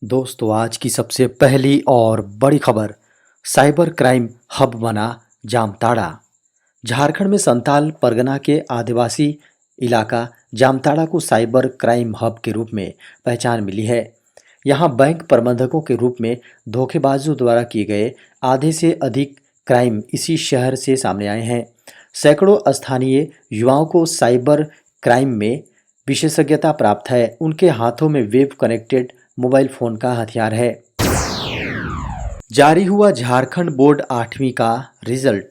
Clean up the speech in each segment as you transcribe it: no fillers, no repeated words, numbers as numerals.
दोस्तों आज की सबसे पहली और बड़ी खबर। साइबर क्राइम हब बना जामताड़ा। झारखंड में संताल परगना के आदिवासी इलाका जामताड़ा को साइबर क्राइम हब के रूप में पहचान मिली है। यहाँ बैंक प्रबंधकों के रूप में धोखेबाजों द्वारा किए गए आधे से अधिक क्राइम इसी शहर से सामने आए हैं। सैकड़ों स्थानीय युवाओं को साइबर क्राइम में विशेषज्ञता प्राप्त है। उनके हाथों में वेब कनेक्टेड मोबाइल फोन का हथियार है। जारी हुआ झारखंड बोर्ड 8वीं का रिजल्ट।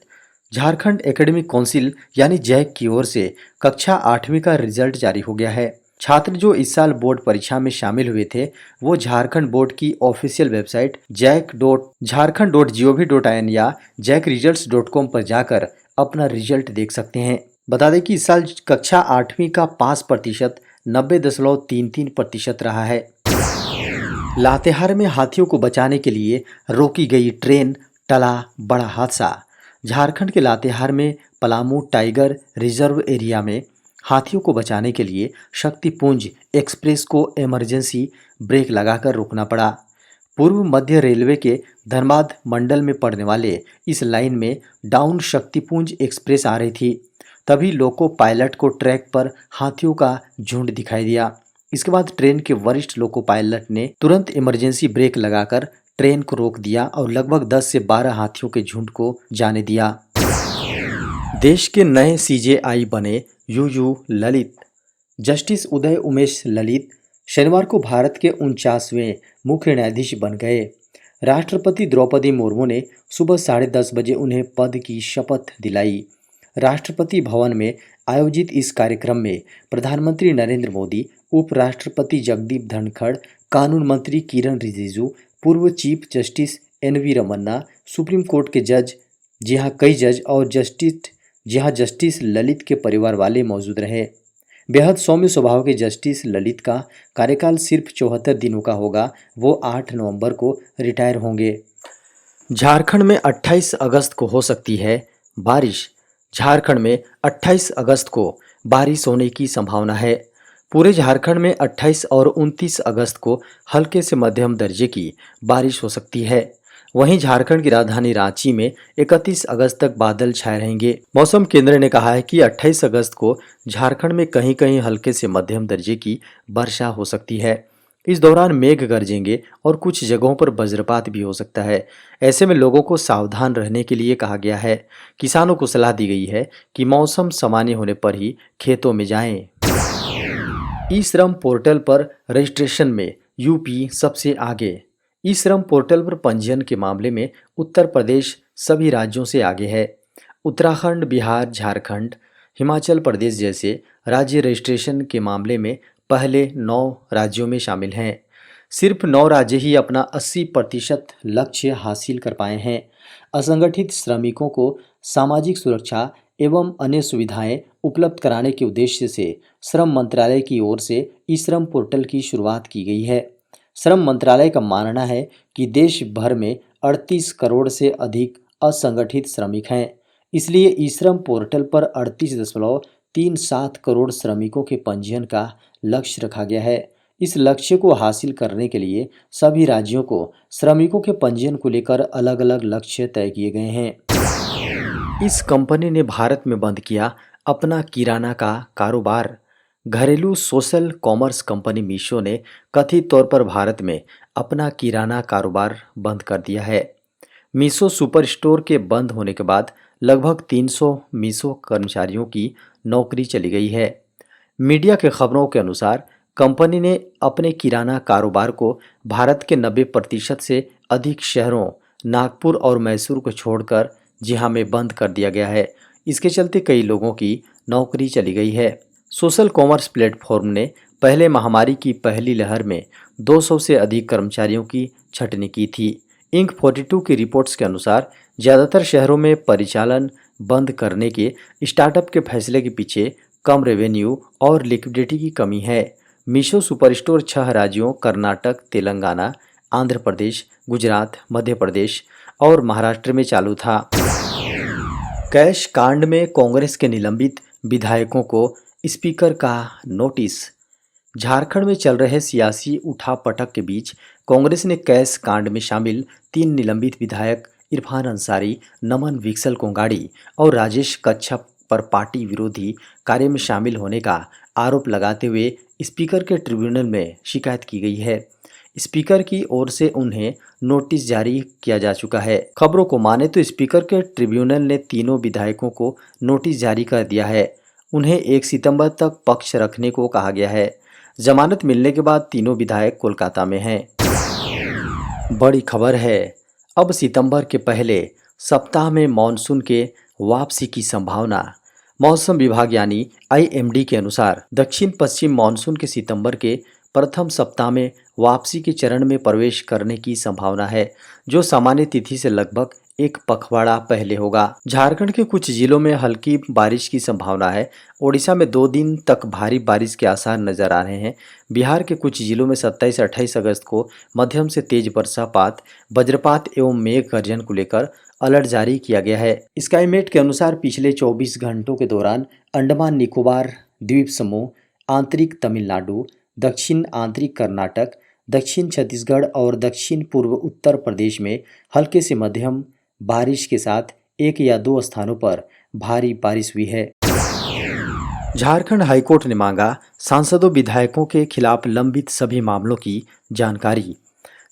झारखंड एकेडमिक काउंसिल यानी जैक की ओर से कक्षा 8वीं का रिजल्ट जारी हो गया है। छात्र जो इस साल बोर्ड परीक्षा में शामिल हुए थे वो झारखंड बोर्ड की ऑफिशियल वेबसाइट jack.jharkhand.gov.in या jackresults.com पर जाकर अपना रिजल्ट देख सकते हैं। बता दें कि इस साल कक्षा 8वीं का पास प्रतिशत 90.33% रहा है। लातेहार में हाथियों को बचाने के लिए रोकी गई ट्रेन, टला बड़ा हादसा। झारखंड के लातेहार में पलामू टाइगर रिजर्व एरिया में हाथियों को बचाने के लिए शक्तिपुंज एक्सप्रेस को इमरजेंसी ब्रेक लगाकर रोकना पड़ा। पूर्व मध्य रेलवे के धनबाद मंडल में पड़ने वाले इस लाइन में डाउन शक्तिपुंज एक्सप्रेस आ रही थी। तभी लोको पायलट को ट्रैक पर हाथियों का झुंड दिखाई दिया। इसके बाद ट्रेन के वरिष्ठ लोको पायलट ने तुरंत इमरजेंसी ब्रेक लगाकर ट्रेन को रोक दिया और लगभग 10 से 12 हाथियों के झुंड को जाने दिया। देश के नए सीजेआई बने यूयू ललित। जस्टिस उदय उमेश ललित शनिवार को भारत के 49वें मुख्य न्यायाधीश बन गए। राष्ट्रपति द्रौपदी मुर्मू ने सुबह 10:30 बजे उन्हें पद की शपथ दिलाई। राष्ट्रपति भवन में आयोजित इस कार्यक्रम में प्रधानमंत्री नरेंद्र मोदी, उपराष्ट्रपति जगदीप धनखड़, कानून मंत्री किरण रिजिजू, पूर्व chief justice N V Ramana, supreme court के जज कई जज और जस्टिस ललित के परिवार वाले मौजूद रहे। बेहद सौम्य स्वभाव के जस्टिस ललित का कार्यकाल सिर्फ 74 दिनों का होगा। वो 8 नवंबर को रिटायर होंगे। झारखंड में 28 अगस्त को हो सकती है बारिश। झारखंड में 28 अगस्त को बारिश होने की संभावना है। पूरे झारखंड में 28 और 29 अगस्त को हल्के से मध्यम दर्जे की बारिश हो सकती है। वहीं झारखंड की राजधानी रांची में 31 अगस्त तक बादल छाए रहेंगे। मौसम केंद्र ने कहा है कि 28 अगस्त को झारखंड में कहीं कहीं हल्के से मध्यम दर्जे की वर्षा हो सकती है। इस दौरान मेघ गरजेंगे और कुछ जगहों पर वज्रपात भी हो सकता है। ऐसे में लोगों को सावधान रहने के लिए कहा गया है। किसानों को सलाह दी गई है कि मौसम सामान्य होने पर ही खेतों में जाएं। ई श्रम पोर्टल पर रजिस्ट्रेशन में यूपी सबसे आगे। ई श्रम पोर्टल पर पंजीयन के मामले में उत्तर प्रदेश सभी राज्यों से आगे है। उत्तराखंड, बिहार, झारखंड, हिमाचल प्रदेश जैसे राज्य रजिस्ट्रेशन के मामले में पहले 9 राज्यों में शामिल हैं। सिर्फ 9 राज्य ही अपना 80% लक्ष्य हासिल कर पाए हैं। असंगठित श्रमिकों को सामाजिक सुरक्षा एवं अन्य सुविधाएं उपलब्ध कराने के उद्देश्य से श्रम मंत्रालय की ओर से ई श्रम पोर्टल की शुरुआत की गई है। श्रम मंत्रालय का मानना है कि देश भर में 38 करोड़ से अधिक असंगठित श्रमिक हैं। इसलिए ई श्रम पोर्टल पर 38.37 करोड़ श्रमिकों के पंजीयन का लक्ष्य रखा गया है। इस लक्ष्य को हासिल करने के लिए सभी राज्यों को श्रमिकों के पंजीयन को लेकर अलग अलग लक्ष्य तय किए गए हैं। इस कंपनी ने भारत में बंद किया अपना किराना का कारोबार। घरेलू सोशल कॉमर्स कंपनी मीशो ने कथित तौर पर भारत में अपना किराना कारोबार बंद कर दिया है। मीशो सुपर स्टोर के बंद होने के बाद लगभग 300 मीशो कर्मचारियों की नौकरी चली गई है। मीडिया के खबरों के अनुसार कंपनी ने अपने किराना कारोबार को भारत के 90% से अधिक शहरों नागपुर और मैसूर को छोड़कर में बंद कर दिया गया है। इसके चलते कई लोगों की नौकरी चली गई है। सोशल कॉमर्स प्लेटफॉर्म ने पहले महामारी की पहली लहर में 200 से अधिक कर्मचारियों की छंटनी की थी। इंक 42 की रिपोर्ट्स के अनुसार ज़्यादातर शहरों में परिचालन बंद करने के स्टार्टअप के फैसले के पीछे कम रेवेन्यू और लिक्विडिटी की कमी है। मीशो सुपरस्टोर 6 राज्यों कर्नाटक, तेलंगाना, आंध्र प्रदेश, गुजरात, मध्य प्रदेश और महाराष्ट्र में चालू था। कैश कांड में कांग्रेस के निलंबित विधायकों को स्पीकर का नोटिस। झारखंड में चल रहे सियासी उठापटक के बीच कांग्रेस ने कैश कांड में शामिल 3 निलंबित विधायक इरफान अंसारी, नमन विकसल कोंगाड़ी और राजेश कच्छप पर पार्टी विरोधी कार्य में शामिल होने का आरोप लगाते हुए स्पीकर के ट्रिब्यूनल में शिकायत की गई है। स्पीकर की ओर से उन्हें नोटिस जारी किया जा चुका है। खबरों को माने तो स्पीकर के ट्रिब्यूनल ने तीनों विधायकों को नोटिस जारी कर दिया है। उन्हें 1 सितंबर तक पक्ष रखने को कहा गया है। जमानत मिलने के बाद तीनों विधायक कोलकाता में हैं। बड़ी खबर है, अब सितंबर के पहले सप्ताह में मानसून के वापसी की संभावना। मौसम विभाग यानी आईएमडी के अनुसार दक्षिण पश्चिम मानसून के सितंबर के प्रथम सप्ताह में वापसी के चरण में प्रवेश करने की संभावना है, जो सामान्य तिथि से लगभग एक पखवाड़ा पहले होगा। झारखंड के कुछ जिलों में हल्की बारिश की संभावना है। ओडिशा में 2 दिन तक भारी बारिश के आसार नजर आ रहे हैं। बिहार के कुछ जिलों में 27-28 अगस्त को मध्यम से तेज वर्षापात, वज्रपात एवं मेघ गर्जन को लेकर अलर्ट जारी किया गया है। स्काईमेट के अनुसार पिछले 24 घंटों के दौरान अंडमान निकोबार द्वीप समूह, आंतरिक तमिलनाडु, दक्षिण आंतरिक कर्नाटक, दक्षिण छत्तीसगढ़ और दक्षिण पूर्व उत्तर प्रदेश में हल्के से मध्यम बारिश के साथ 1 या 2 स्थानों पर भारी बारिश हुई है। झारखंड हाईकोर्ट ने मांगा सांसदों विधायकों के खिलाफ लंबित सभी मामलों की जानकारी।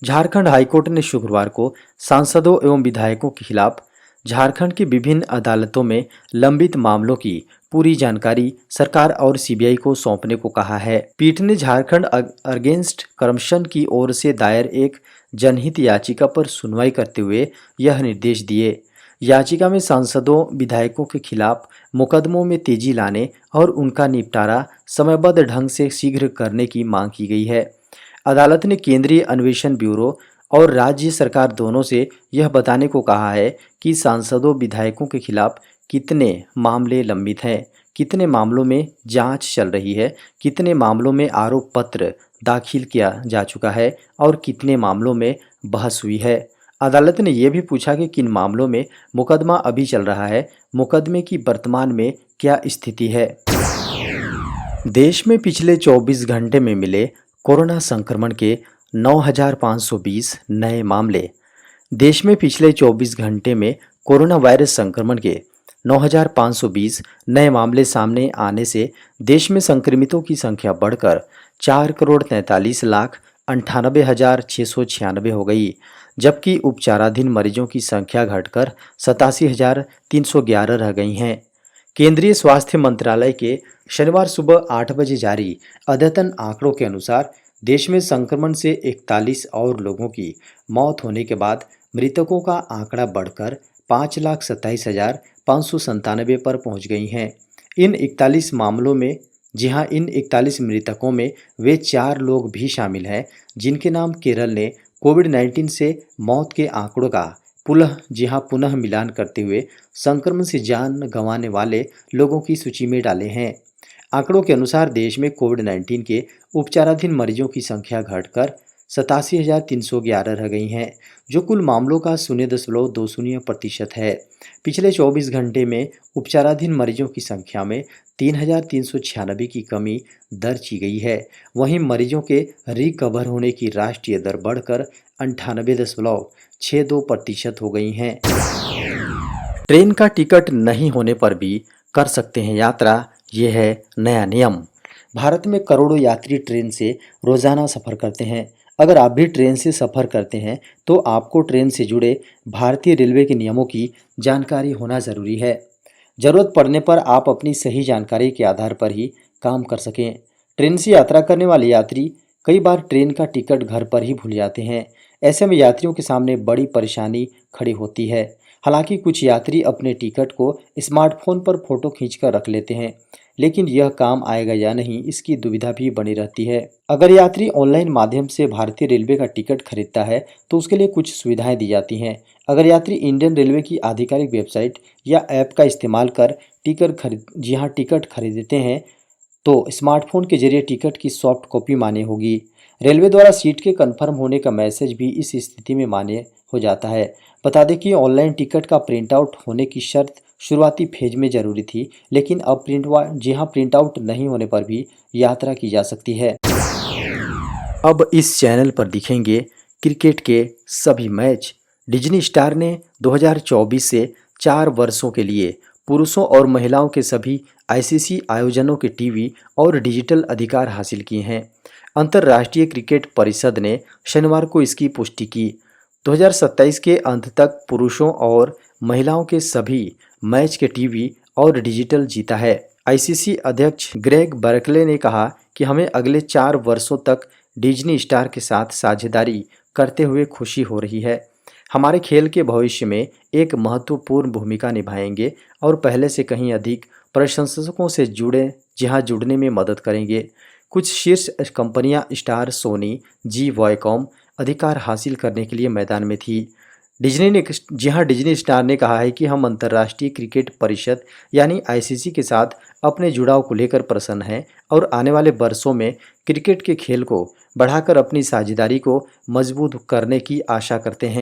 झारखंड हाईकोर्ट ने शुक्रवार को सांसदों एवं विधायकों के खिलाफ झारखंड की विभिन्न अदालतों में लंबित मामलों की पूरी जानकारी सरकार और सीबीआई को सौंपने को कहा है। पीठ ने झारखंड अगेंस्ट करप्शन की ओर से दायर एक जनहित याचिका पर सुनवाई करते हुए यह निर्देश दिए। याचिका में सांसदों विधायकों के खिलाफ मुकदमों में तेजी लाने और उनका निपटारा समयबद्ध ढंग से शीघ्र करने की मांग की गई है। अदालत ने केंद्रीय अन्वेषण ब्यूरो और राज्य सरकार दोनों से यह बताने को कहा है कि सांसदों विधायकों के खिलाफ कितने मामले लंबित हैं, कितने मामलों में जांच चल रही है, कितने मामलों में आरोप पत्र दाखिल किया जा चुका है और कितने मामलों में बहस हुई है। अदालत ने यह भी पूछा कि किन मामलों में मुकदमा अभी चल रहा है, मुकदमे की वर्तमान में क्या स्थिति है। देश में पिछले 24 घंटे में मिले कोरोना संक्रमण के 9,520 नए मामले। देश में पिछले 24 घंटे में कोरोना वायरस संक्रमण के 9,520 नए मामले सामने आने से देश में संक्रमितों की संख्या बढ़कर 4,43,98,696 हो गई, जबकि उपचाराधीन मरीजों की संख्या घटकर 87,311 रह गई हैं। केंद्रीय स्वास्थ्य मंत्रालय के शनिवार सुबह 8 बजे जारी अद्यतन आंकड़ों के अनुसार देश में संक्रमण से 41 और लोगों की मौत होने के बाद मृतकों का आंकड़ा बढ़कर 5,27,597 पर पहुंच गई हैं। इन 41 मामलों में इन 41 मृतकों में वे 4 लोग भी शामिल हैं जिनके नाम केरल ने कोविड-19 से मौत के आंकड़ों का पुनः मिलान करते हुए संक्रमण से जान गंवाने वाले लोगों की सूची में डाले हैं। आंकड़ों के अनुसार देश में कोविड-19 के उपचाराधीन मरीजों की संख्या घटकर 87,311 रह गई हैं, जो कुल मामलों का 0.20% है। पिछले 24 घंटे में उपचाराधीन मरीजों की संख्या में 3,396 की कमी दर्ज की गई है। वहीं मरीजों के रिकवर होने की राष्ट्रीय दर बढ़कर 98.62% हो गई हैं। ट्रेन का टिकट नहीं होने पर भी कर सकते हैं यात्रा, ये है नया नियम। भारत में करोड़ों यात्री ट्रेन से रोजाना सफ़र करते हैं। अगर आप भी ट्रेन से सफ़र करते हैं तो आपको ट्रेन से जुड़े भारतीय रेलवे के नियमों की जानकारी होना ज़रूरी है। ज़रूरत पड़ने पर आप अपनी सही जानकारी के आधार पर ही काम कर सकें। ट्रेन से यात्रा करने वाले यात्री कई बार ट्रेन का टिकट घर पर ही भूल जाते हैं। ऐसे में यात्रियों के सामने बड़ी परेशानी खड़ी होती है। हालांकि कुछ यात्री अपने टिकट को स्मार्टफोन पर फ़ोटो खींचकर रख लेते हैं, लेकिन यह काम आएगा या नहीं, इसकी दुविधा भी बनी रहती है। अगर यात्री ऑनलाइन माध्यम से भारतीय रेलवे का टिकट खरीदता है तो उसके लिए कुछ सुविधाएं दी जाती हैं। अगर यात्री इंडियन रेलवे की आधिकारिक वेबसाइट या ऐप का इस्तेमाल कर टिकट खरीदते हैं तो स्मार्टफोन के जरिए टिकट की सॉफ्ट कॉपी मान्य होगी। रेलवे द्वारा सीट के कंफर्म होने का मैसेज भी इस स्थिति में मान्य हो जाता है। बता दें कि ऑनलाइन टिकट का प्रिंट आउट होने की शर्त शुरुआती फेज में जरूरी थी, लेकिन अब प्रिंट आउट नहीं होने पर भी यात्रा की जा सकती है। अब इस चैनल पर दिखेंगे क्रिकेट के सभी मैच। डिज्नी स्टार ने 2024 से 4 वर्षों के लिए पुरुषों और महिलाओं के सभी आईसीसी आयोजनों के टीवी और डिजिटल अधिकार हासिल किए हैं। अंतर्राष्ट्रीय क्रिकेट परिषद ने शनिवार को इसकी पुष्टि की। 2027 के अंत तक पुरुषों और महिलाओं के सभी मैच के टीवी और डिजिटल जीता है। आईसीसी अध्यक्ष ग्रेग बर्कले ने कहा कि हमें अगले 4 वर्षों तक डिज्नी स्टार के साथ साझेदारी करते हुए खुशी हो रही है। हमारे खेल के भविष्य में एक महत्वपूर्ण भूमिका निभाएंगे और पहले से कहीं अधिक प्रशंसकों से जुड़ने में मदद करेंगे। कुछ शीर्ष कंपनियां स्टार, सोनी, जी वॉयकॉम अधिकार हासिल करने के लिए मैदान में थी। डिज्नी स्टार ने कहा है कि हम अंतर्राष्ट्रीय क्रिकेट परिषद यानी आईसीसी के साथ अपने जुड़ाव को लेकर प्रसन्न हैं और आने वाले वर्षों में क्रिकेट के खेल को बढ़ाकर अपनी साझेदारी को मजबूत करने की आशा करते हैं।